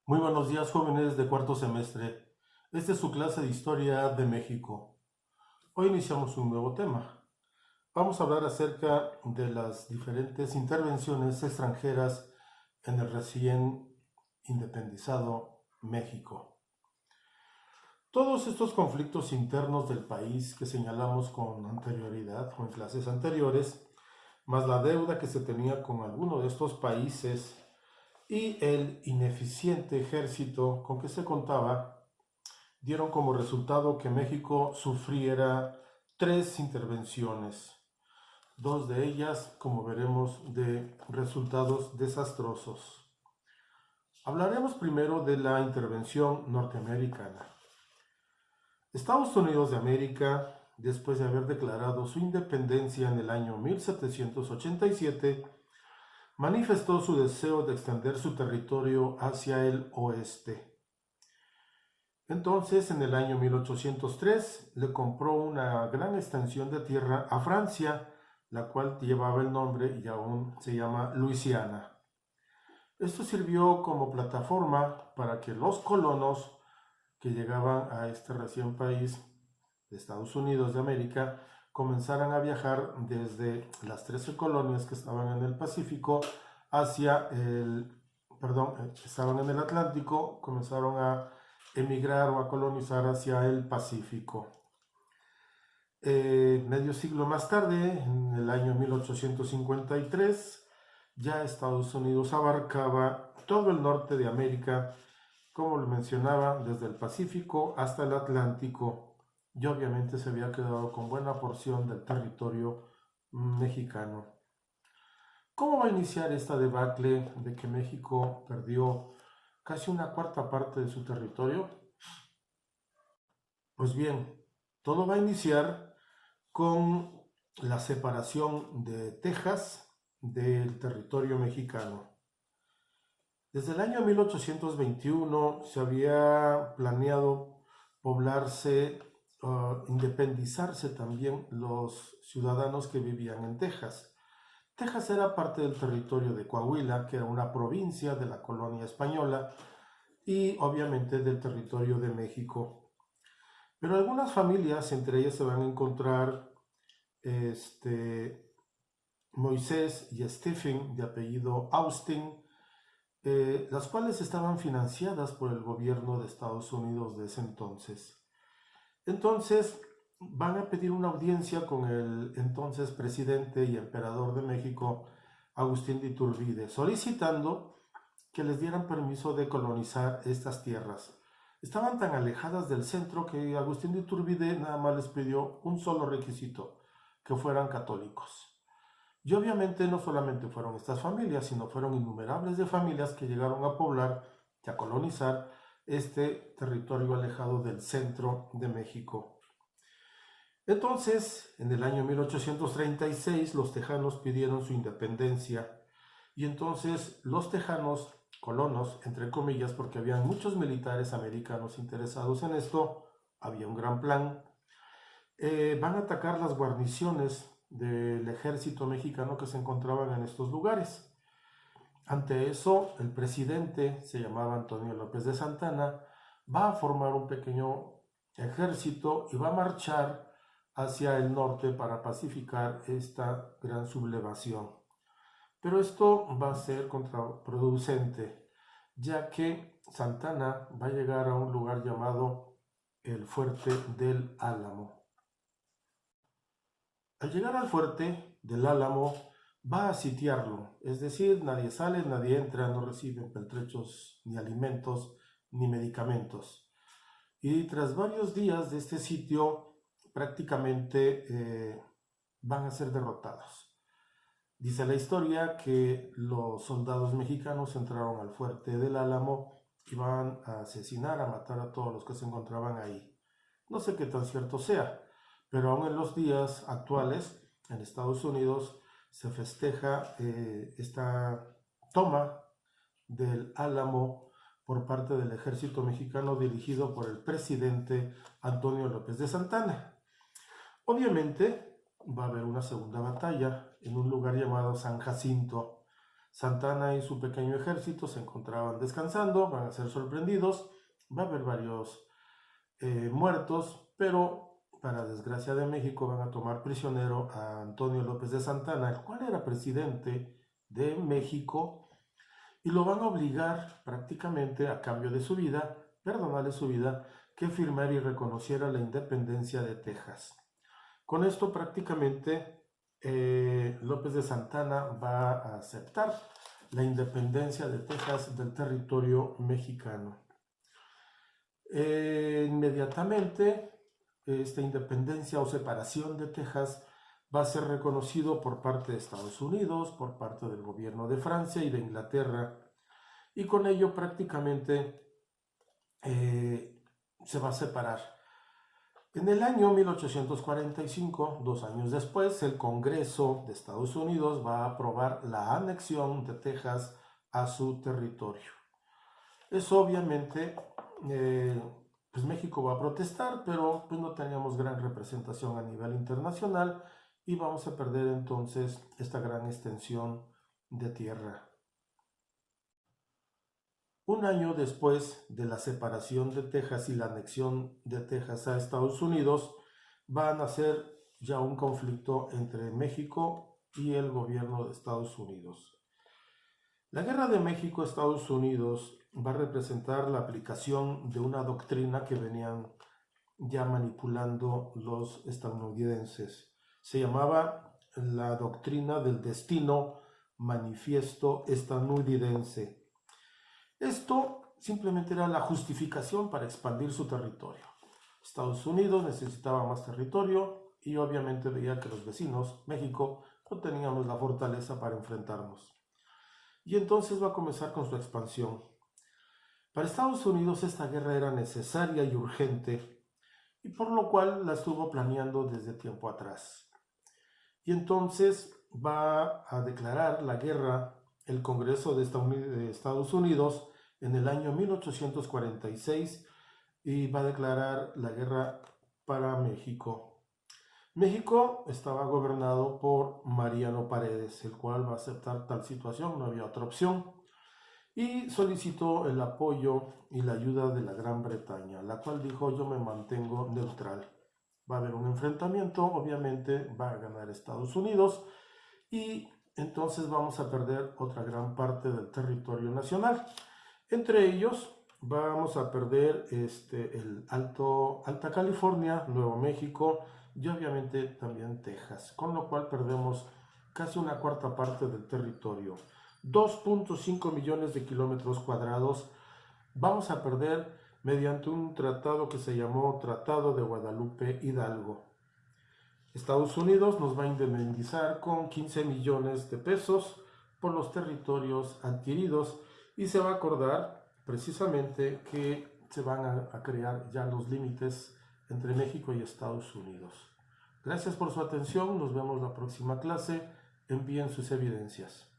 Muy buenos días, jóvenes de cuarto semestre. Esta es su clase de Historia de México. Hoy iniciamos un nuevo tema. Vamos a hablar acerca de las diferentes intervenciones extranjeras en el recién independizado México. Todos estos conflictos internos del país que señalamos con anterioridad o en clases anteriores, más la deuda que se tenía con alguno de estos países y el ineficiente ejército con que se contaba, dieron como resultado que México sufriera 3 intervenciones, 2 de ellas, como veremos, de resultados desastrosos. Hablaremos primero de la intervención norteamericana. Estados Unidos de América, después de haber declarado su independencia en el año 1787, manifestó su deseo de extender su territorio hacia el oeste. Entonces, en el año 1803, le compró una gran extensión de tierra a Francia, la cual llevaba el nombre y aún se llama Luisiana. Esto sirvió como plataforma para que los colonos que llegaban a este recién país de Estados Unidos de América comenzaran a viajar desde las 13 colonias que estaban en el Pacífico hacia estaban en el Atlántico, comenzaron a emigrar o a colonizar hacia el Pacífico. Medio siglo más tarde, en el año 1853, ya Estados Unidos abarcaba todo el norte de América, como lo mencionaba, desde el Pacífico hasta el Atlántico, y obviamente se había quedado con buena porción del territorio mexicano. ¿Cómo va a iniciar esta debacle de que México perdió casi una cuarta parte de su territorio? Pues bien, todo va a iniciar con la separación de Texas del territorio mexicano. Desde el año 1821 se había planeado poblarse, independizarse también los ciudadanos que vivían en Texas. Texas era parte del territorio de Coahuila, que era una provincia de la colonia española, y obviamente del territorio de México. Pero algunas familias, entre ellas se van a encontrar Moisés y Stephen, de apellido Austin, las cuales estaban financiadas por el gobierno de Estados Unidos de ese entonces. Entonces van a pedir una audiencia con el entonces presidente y emperador de México, Agustín de Iturbide, solicitando que les dieran permiso de colonizar estas tierras. Estaban tan alejadas del centro que Agustín de Iturbide nada más les pidió un solo requisito, que fueran católicos. Y obviamente no solamente fueron estas familias, sino fueron innumerables de familias que llegaron a poblar y a colonizar este territorio alejado del centro de México. Entonces, en el año 1836, los tejanos pidieron su independencia y entonces los tejanos, colonos, entre comillas, porque había muchos militares americanos interesados en esto, había un gran plan, van a atacar las guarniciones del ejército mexicano que se encontraban en estos lugares. Ante eso, el presidente, se llamaba Antonio López de Santana, va a formar un pequeño ejército y va a marchar hacia el norte para pacificar esta gran sublevación. Pero esto va a ser contraproducente, ya que Santana va a llegar a un lugar llamado el Fuerte del Álamo. Al llegar al Fuerte del Álamo, va a sitiarlo, es decir, nadie sale, nadie entra, no reciben pertrechos, ni alimentos, ni medicamentos. Y tras varios días de este sitio, prácticamente van a ser derrotados. Dice la historia que los soldados mexicanos entraron al Fuerte del Álamo y van a asesinar, a matar a todos los que se encontraban ahí. No sé qué tan cierto sea, pero aún en los días actuales, en Estados Unidos, se festeja esta toma del Álamo por parte del ejército mexicano dirigido por el presidente Antonio López de Santana. Obviamente va a haber una segunda batalla en un lugar llamado San Jacinto. Santa Anna y su pequeño ejército se encontraban descansando, van a ser sorprendidos, va a haber varios muertos, pero para desgracia de México van a tomar prisionero a Antonio López de Santana, el cual era presidente de México, y lo van a obligar prácticamente a cambio de su vida, perdonarle su vida, que firmara y reconociera la independencia de Texas. Con esto prácticamente López de Santana va a aceptar la independencia de Texas del territorio mexicano. Inmediatamente esta independencia o separación de Texas va a ser reconocido por parte de Estados Unidos, por parte del gobierno de Francia y de Inglaterra, y con ello prácticamente se va a separar. En el año 1845, 2 años después, el Congreso de Estados Unidos va a aprobar la anexión de Texas a su territorio. Eso obviamente, pues México va a protestar, pero pues no teníamos gran representación a nivel internacional y vamos a perder entonces esta gran extensión de tierra. Un año después de la separación de Texas y la anexión de Texas a Estados Unidos, va a nacer ya un conflicto entre México y el gobierno de Estados Unidos. La guerra de México-Estados Unidos va a representar la aplicación de una doctrina que venían ya manipulando los estadounidenses. Se llamaba la doctrina del destino manifiesto estadounidense. Esto simplemente era la justificación para expandir su territorio. Estados Unidos necesitaba más territorio y obviamente veía que los vecinos, México, no teníamos la fortaleza para enfrentarnos. Y entonces va a comenzar con su expansión. Para Estados Unidos esta guerra era necesaria y urgente, y por lo cual la estuvo planeando desde tiempo atrás. Y entonces va a declarar la guerra el Congreso de Estados Unidos en el año 1846 y va a declarar la guerra para México. México estaba gobernado por Mariano Paredes, el cual va a aceptar tal situación, no había otra opción, y solicitó el apoyo y la ayuda de la Gran Bretaña, la cual dijo: yo me mantengo neutral. Va a haber un enfrentamiento, obviamente va a ganar Estados Unidos y entonces vamos a perder otra gran parte del territorio nacional. Entre ellos vamos a perder el Alta California, Nuevo México y obviamente también Texas, con lo cual perdemos casi una cuarta parte del territorio. 2.5 millones de kilómetros cuadrados vamos a perder mediante un tratado que se llamó Tratado de Guadalupe Hidalgo. Estados Unidos nos va a indemnizar con 15 millones de pesos por los territorios adquiridos y se va a acordar precisamente que se van a crear ya los límites entre México y Estados Unidos. Gracias por su atención, nos vemos la próxima clase, envíen sus evidencias.